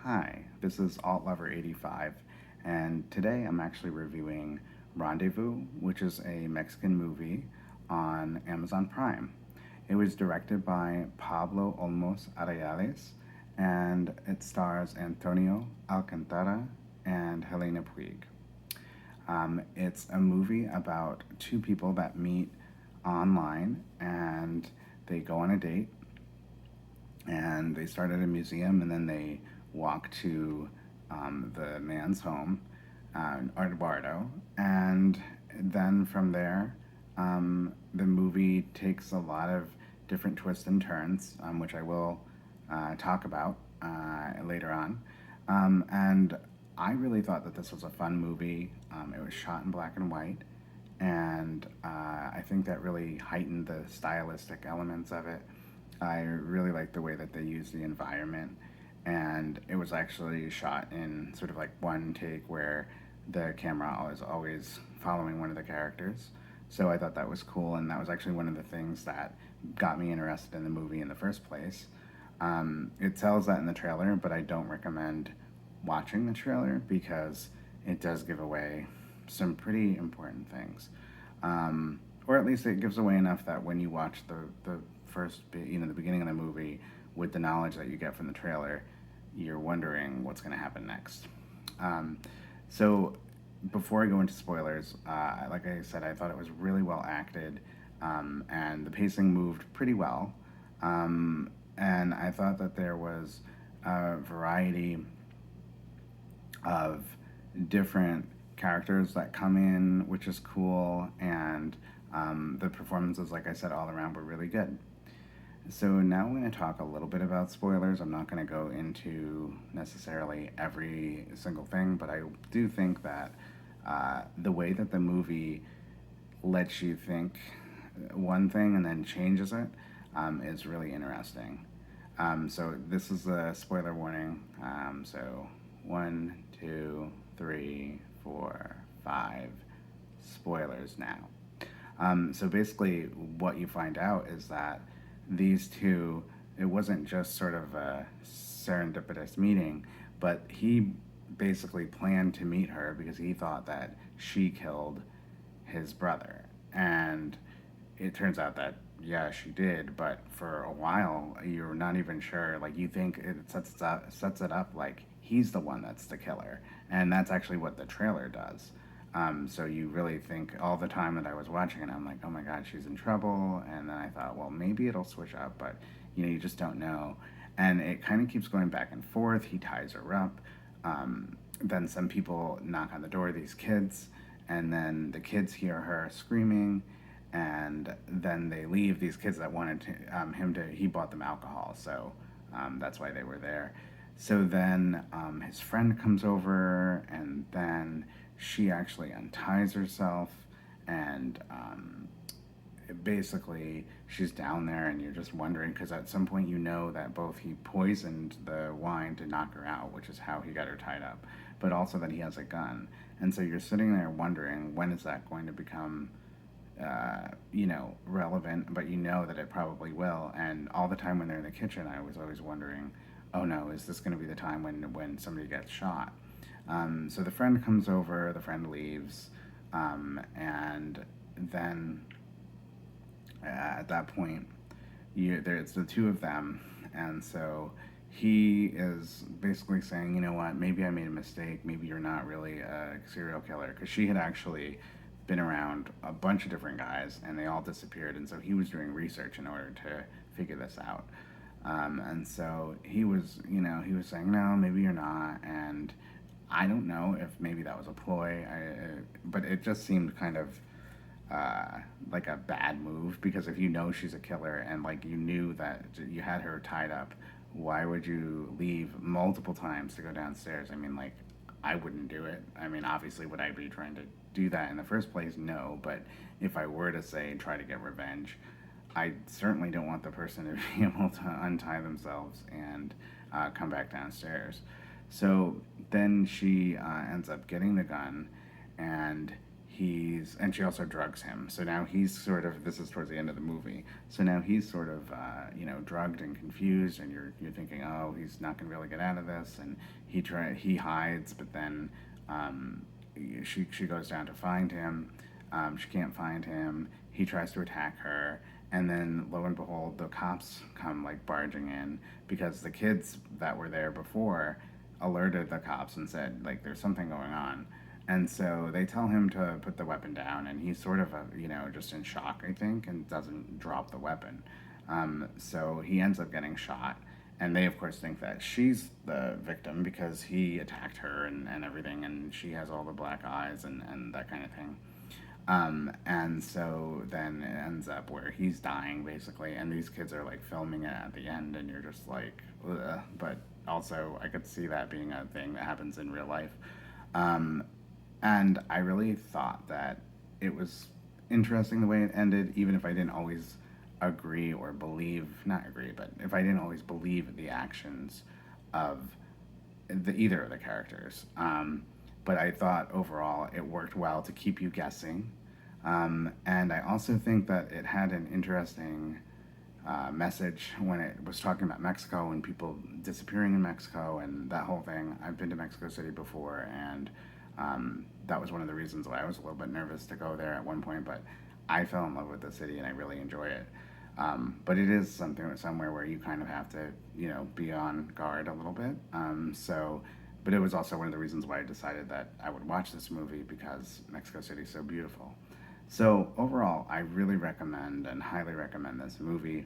Hi, this is Alt Lover 85, and today I'm actually reviewing Rendezvous, which is a Mexican movie on Amazon Prime. It was directed by Pablo Olmos Arayales, and it stars Antonio Alcantara and Helena Puig. It's a movie about two people that meet online and they go on a date and they start at a museum and then they walk to the man's home, Eduardo, and then from there, the movie takes a lot of different twists and turns, which I will talk about later on. And I really thought that this was a fun movie. It was shot in black and white, and I think that really heightened the stylistic elements of it. I really liked the way that they used the environment, and it was actually shot in sort of like one take where the camera was always following one of the characters. So I thought that was cool, and that was actually one of the things that got me interested in the movie in the first place. It tells that in the trailer, but I don't recommend watching the trailer because it does give away some pretty important things. Or at least it gives away enough that when you watch the the beginning of the movie with the knowledge that you get from the trailer, you're wondering what's going to happen next. Um, so before I go into spoilers, like I said, I thought it was really well acted, and the pacing moved pretty well. And I thought that there was a variety of different characters that come in, which is cool, and the performances, like I said, all around were really good. So now I'm going to talk a little bit about spoilers. I'm not going to go into necessarily every single thing, but I do think that the way that the movie lets you think one thing and then changes it is really interesting. So this is a spoiler warning. So one, two, three, four, five spoilers now. So basically, what you find out is that these two, it wasn't just sort of a serendipitous meeting, but he basically planned to meet her because he thought that she killed his brother. And it turns out that, yeah, she did, but for a while, you're not even sure. Like, you think it sets it up like he's the one that's the killer. And that's actually what the trailer does. So you really think all the time that I was watching it, I'm like, oh my God, she's in trouble. And then I thought, well, maybe it'll switch up, but you just don't know. And it kind of keeps going back and forth. He ties her up. Then some people knock on the door, these kids, and then the kids hear her screaming, and then they leave. These kids that wanted him to, he bought them alcohol, so that's why they were there. So then his friend comes over, and then she actually unties herself, and basically she's down there, and you're just wondering because at some point you know that both he poisoned the wine to knock her out, which is how he got her tied up, but also that he has a gun, and so you're sitting there wondering when is that going to become relevant, but you know that it probably will. And all the time when they're in the kitchen, I was always wondering, oh no, is this going to be the time when somebody gets shot? So the friend comes over, the friend leaves, and then at that point, there's the two of them, and so he is basically saying, you know what, maybe I made a mistake. Maybe you're not really a serial killer, because she had actually been around a bunch of different guys, and they all disappeared, and so he was doing research in order to figure this out. And so he was saying, no, maybe you're not, and I don't know if maybe that was a ploy, but it just seemed kind of like a bad move because if you know she's a killer and like you knew that you had her tied up, why would you leave multiple times to go downstairs? I mean, like, I wouldn't do it. I mean, obviously, would I be trying to do that in the first place? No, but if I were to say try to get revenge, I certainly don't want the person to be able to untie themselves and come back downstairs. So then she ends up getting the gun, and and she also drugs him. So now he's sort of, this is towards the end of the movie. So now he's sort of, drugged and confused, and you're thinking, oh, he's not going to be able to get out of this. And he hides, but then she goes down to find him. She can't find him. He tries to attack her, and then lo and behold, the cops come like barging in because the kids that were there before alerted the cops and said like there's something going on. And so they tell him to put the weapon down, and he's sort of, just in shock, I think, and doesn't drop the weapon. So he ends up getting shot, and they, of course, think that she's the victim because he attacked her and everything, and she has all the black eyes and that kind of thing. And so then it ends up where he's dying, basically, and these kids are, like, filming it at the end, and you're just like, ugh. But also, I could see that being a thing that happens in real life. Um, and I really thought that it was interesting the way it ended, even if I didn't always agree or believe, not agree, but if I didn't always believe the actions of either of the characters. But I thought overall it worked well to keep you guessing. And I also think that it had an interesting message when it was talking about Mexico and people disappearing in Mexico and that whole thing. I've been to Mexico City before, and that was one of the reasons why I was a little bit nervous to go there at one point, but I fell in love with the city and I really enjoy it. But it is somewhere where you kind of have to, be on guard a little bit. But it was also one of the reasons why I decided that I would watch this movie because Mexico City is so beautiful. So overall, I really recommend and highly recommend this movie.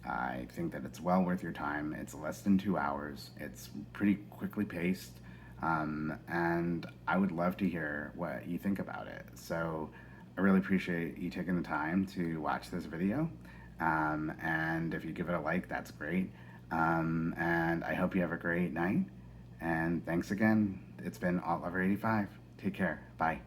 I think that it's well worth your time. It's less than 2 hours. It's pretty quickly paced. And I would love to hear what you think about it. So I really appreciate you taking the time to watch this video. And if you give it a like, that's great. And I hope you have a great night. And thanks again. It's been Alt Lover 85. Take care. Bye.